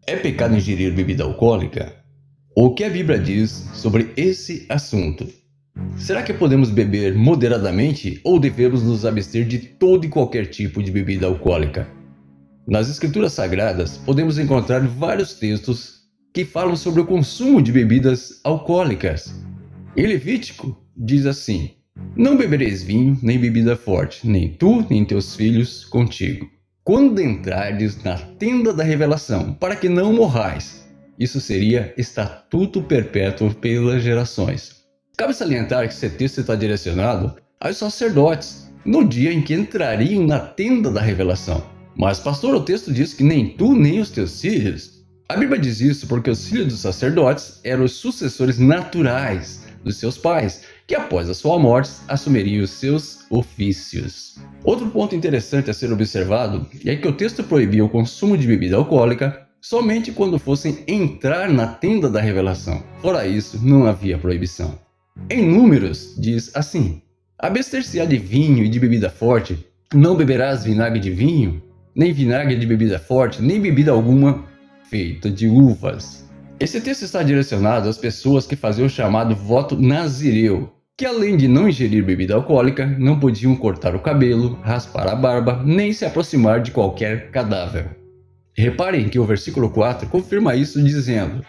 É pecado ingerir bebida alcoólica? O que a Bíblia diz sobre esse assunto? Será que podemos beber moderadamente ou devemos nos abster de todo e qualquer tipo de bebida alcoólica? Nas Escrituras Sagradas, podemos encontrar vários textos que falam sobre o consumo de bebidas alcoólicas. Em Levítico, diz assim: Não bebereis vinho, nem bebida forte, nem tu, nem teus filhos contigo, quando entrardes na tenda da revelação, para que não morrais. Isso seria estatuto perpétuo pelas gerações. Cabe salientar que esse texto está direcionado aos sacerdotes, no dia em que entrariam na tenda da revelação. Mas, pastor, o texto diz que nem tu, nem os teus filhos. A Bíblia diz isso porque os filhos dos sacerdotes eram os sucessores naturais dos seus pais, que após a sua morte assumiriam os seus ofícios. Outro ponto interessante a ser observado é que o texto proibia o consumo de bebida alcoólica somente quando fossem entrar na tenda da revelação. Fora isso, não havia proibição. Em Números, diz assim: Abster-se-á de vinho e de bebida forte, não beberás vinagre de vinho, nem vinagre de bebida forte, nem bebida alguma feita de uvas. Esse texto está direcionado às pessoas que faziam o chamado voto nazireu, que além de não ingerir bebida alcoólica, não podiam cortar o cabelo, raspar a barba, nem se aproximar de qualquer cadáver. Reparem que o versículo 4 confirma isso dizendo: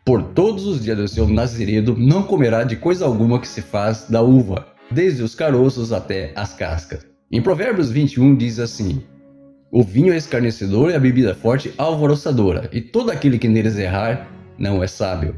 Por todos os dias do seu naziredo não comerá de coisa alguma que se faz da uva, desde os caroços até as cascas. Em Provérbios 21 diz assim: O vinho é escarnecedor e a bebida forte alvoroçadora, e todo aquele que neles errar não é sábio.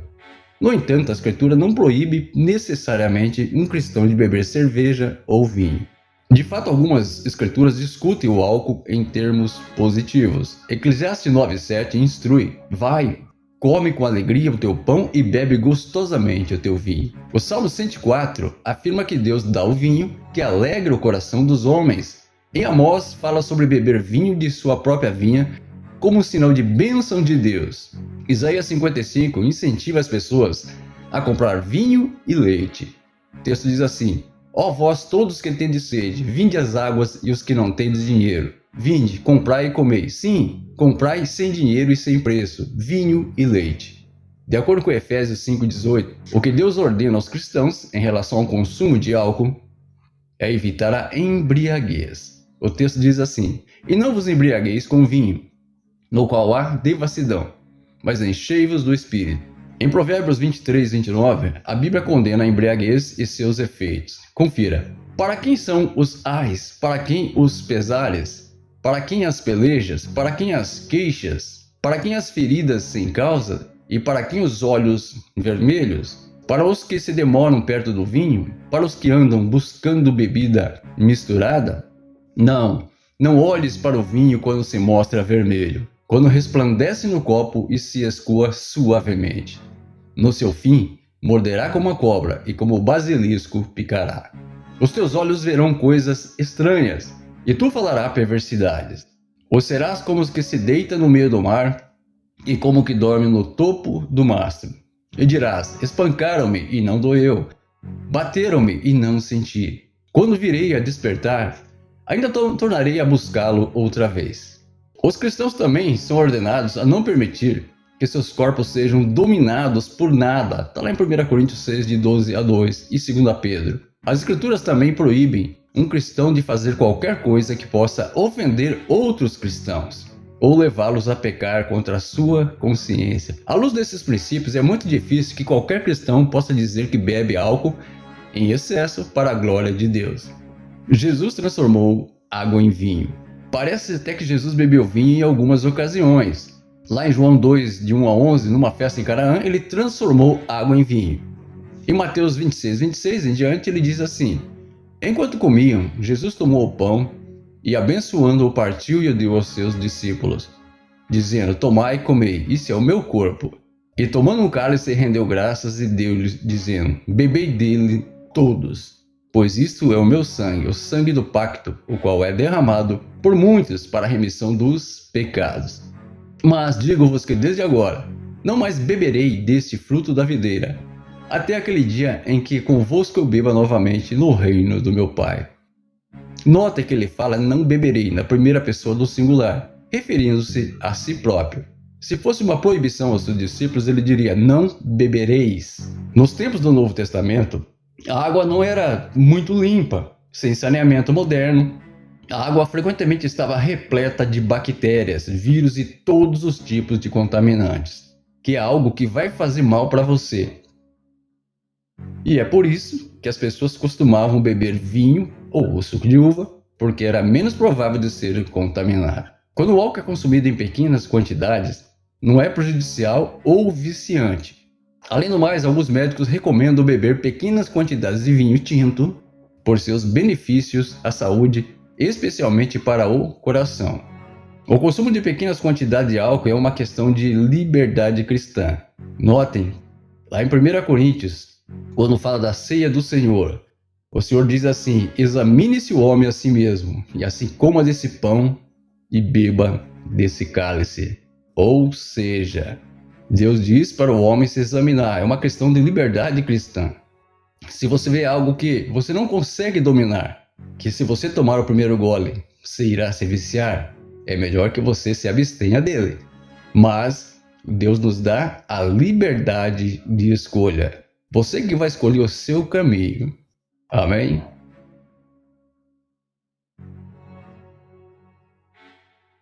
No entanto, a Escritura não proíbe necessariamente um cristão de beber cerveja ou vinho. De fato, algumas escrituras discutem o álcool em termos positivos. Eclesiastes 9:7 instrui: Vai, come com alegria o teu pão e bebe gostosamente o teu vinho. O Salmo 104 afirma que Deus dá o vinho que alegra o coração dos homens. Em Amós fala sobre beber vinho de sua própria vinha como um sinal de bênção de Deus. Isaías 55 incentiva as pessoas a comprar vinho e leite. O texto diz assim: Ó vós todos que tendes sede, vinde às águas, e os que não tendes dinheiro, vinde, comprai e comei. Sim, comprai sem dinheiro e sem preço, vinho e leite. De acordo com Efésios 5:18, o que Deus ordena aos cristãos em relação ao consumo de álcool é evitar a embriaguez. O texto diz assim: E não vos embriagueis com vinho, no qual há devassidão, mas enchei-vos do Espírito. Em Provérbios 23:29, a Bíblia condena a embriaguez e seus efeitos. Confira: Para quem são os ais? Para quem os pesares? Para quem as pelejas? Para quem as queixas? Para quem as feridas sem causa? E para quem os olhos vermelhos? Para os que se demoram perto do vinho? Para os que andam buscando bebida misturada? Não olhes para o vinho quando se mostra vermelho, quando resplandece no copo e se escoa suavemente. No seu fim, morderá como a cobra e como o basilisco picará. Os teus olhos verão coisas estranhas, e tu falarás perversidades. Ou serás como os que se deitam no meio do mar, e como o que dorme no topo do mastro. E dirás: Espancaram-me e não doeu, bateram-me e não senti. Quando virei a despertar, ainda tornarei a buscá-lo outra vez. Os cristãos também são ordenados a não permitir que seus corpos sejam dominados por nada. Está lá em 1 Coríntios 6, de 12 a 2 e 2 Pedro. As escrituras também proíbem um cristão de fazer qualquer coisa que possa ofender outros cristãos ou levá-los a pecar contra a sua consciência. À luz desses princípios, é muito difícil que qualquer cristão possa dizer que bebe álcool em excesso para a glória de Deus. Jesus transformou água em vinho. Parece até que Jesus bebeu vinho em algumas ocasiões. Lá em João 2, de 1 a 11, numa festa em Canaã, ele transformou água em vinho. Em Mateus 26 em diante, ele diz assim: Enquanto comiam, Jesus tomou o pão e, abençoando-o, partiu e o deu aos seus discípulos, dizendo: Tomai e comei, isso é o meu corpo. E tomando um cálice, rendeu graças e deu-lhes, dizendo: Bebei dele todos, pois isto é o meu sangue, o sangue do pacto, o qual é derramado por muitos para a remissão dos pecados. Mas digo-vos que desde agora não mais beberei deste fruto da videira, até aquele dia em que convosco eu beba novamente no reino do meu Pai. Nota que ele fala não beberei na primeira pessoa do singular, referindo-se a si próprio. Se fosse uma proibição aos seus discípulos, ele diria: não bebereis. Nos tempos do Novo Testamento, a água não era muito limpa, sem saneamento moderno. A água frequentemente estava repleta de bactérias, vírus e todos os tipos de contaminantes, que é algo que vai fazer mal para você. E é por isso que as pessoas costumavam beber vinho ou suco de uva, porque era menos provável de ser contaminado. Quando o álcool é consumido em pequenas quantidades, não é prejudicial ou viciante. Além do mais, alguns médicos recomendam beber pequenas quantidades de vinho tinto por seus benefícios à saúde, especialmente para o coração. O consumo de pequenas quantidades de álcool é uma questão de liberdade cristã. Notem, lá em 1 Coríntios, quando fala da ceia do Senhor, o Senhor diz assim: examine-se o homem a si mesmo, e assim coma desse pão e beba desse cálice. Ou seja, Deus diz para o homem se examinar, é uma questão de liberdade cristã. Se você vê algo que você não consegue dominar, que se você tomar o primeiro gole, você irá se viciar, é melhor que você se abstenha dele. Mas Deus nos dá a liberdade de escolha. Você que vai escolher o seu caminho. Amém?